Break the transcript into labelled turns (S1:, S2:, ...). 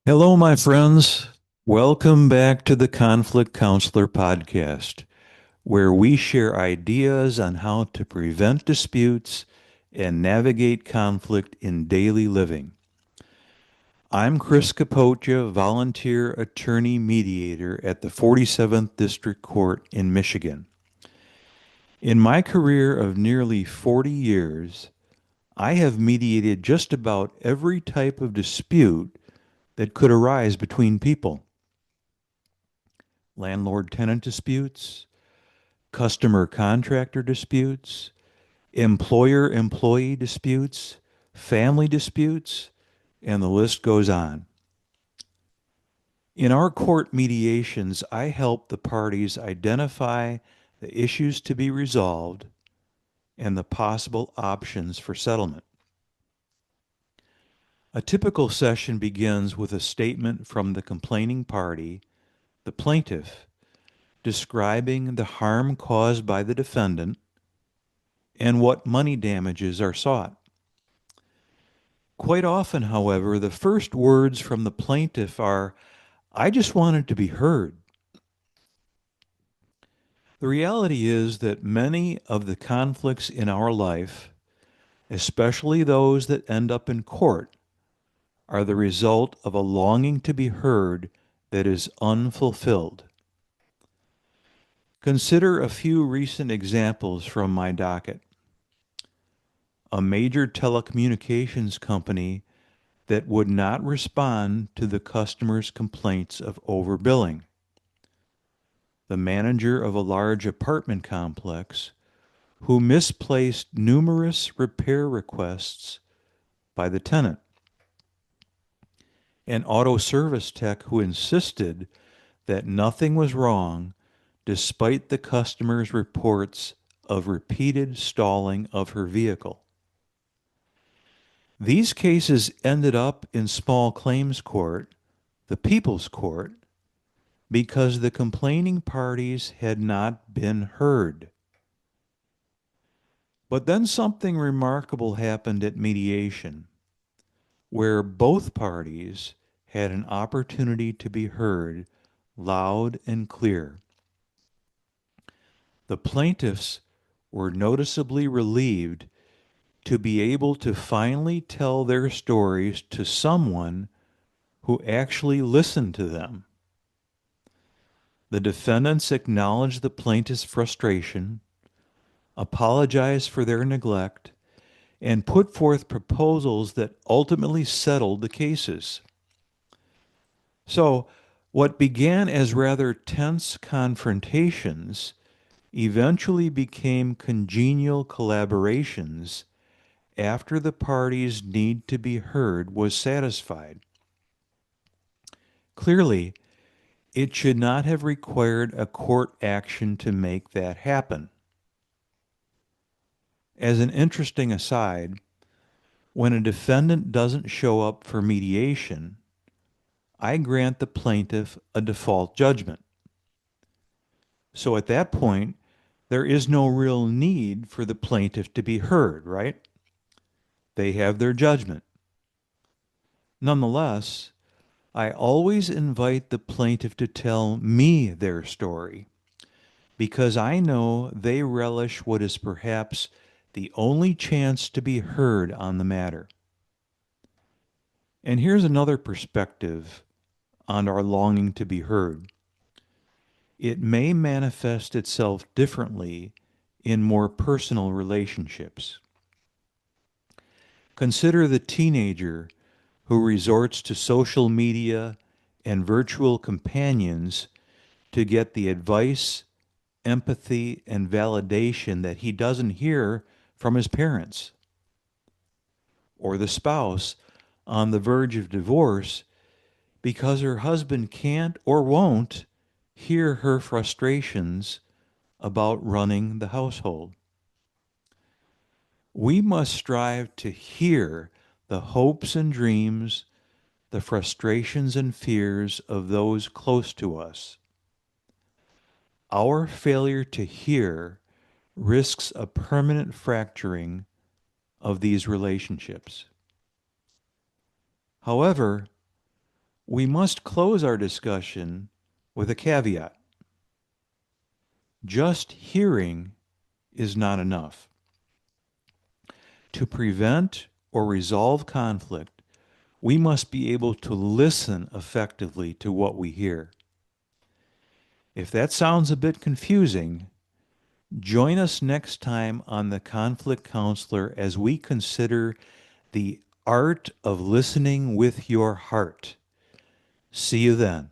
S1: Hello, my friends. Welcome back to the Conflict Counselor podcast, where we share ideas on how to prevent disputes and navigate conflict in daily living. I'm Chris Capocia, volunteer attorney mediator at the 47th District Court in Michigan. In my career of nearly 40 years, I have mediated just about every type of dispute that could arise between people. Landlord-tenant disputes, customer-contractor disputes, employer-employee disputes, family disputes, and the list goes on. In our court mediations, I help the parties identify the issues to be resolved and the possible options for settlement. A typical session begins with a statement from the complaining party, the plaintiff, describing the harm caused by the defendant and what money damages are sought. Quite often, however, the first words from the plaintiff are, "I just wanted to be heard." The reality is that many of the conflicts in our life, especially those that end up in court, are the result of a longing to be heard that is unfulfilled. Consider a few recent examples from my docket. A major telecommunications company that would not respond to the customer's complaints of overbilling. The manager of a large apartment complex who misplaced numerous repair requests by the tenant. An auto service tech who insisted that nothing was wrong despite the customer's reports of repeated stalling of her vehicle. These cases ended up in small claims court, the People's Court, because the complaining parties had not been heard. But then something remarkable happened at mediation, where both parties had an opportunity to be heard loud and clear. The plaintiffs were noticeably relieved to be able to finally tell their stories to someone who actually listened to them. The defendants acknowledged the plaintiff's frustration, apologized for their neglect, and put forth proposals that ultimately settled the cases. So, what began as rather tense confrontations eventually became congenial collaborations after the parties' need to be heard was satisfied. Clearly, it should not have required a court action to make that happen. As an interesting aside, when a defendant doesn't show up for mediation, I grant the plaintiff a default judgment. So at that point, there is no real need for the plaintiff to be heard, right? They have their judgment. Nonetheless, I always invite the plaintiff to tell me their story, because I know they relish what is perhaps the only chance to be heard on the matter. And here's another perspective on our longing to be heard. It may manifest itself differently in more personal relationships. Consider the teenager who resorts to social media and virtual companions to get the advice, empathy, and validation that he doesn't hear from his parents. Or the spouse on the verge of divorce because her husband can't or won't hear her frustrations about running the household. We must strive to hear the hopes and dreams, the frustrations and fears of those close to us. Our failure to hear risks a permanent fracturing of these relationships. However, We must close our discussion with a caveat. Just hearing is not enough. To prevent or resolve conflict, we must be able to listen effectively to what we hear. If that sounds a bit confusing, join us next time on The Conflict Counselor as we consider the art of listening with your heart. See you then.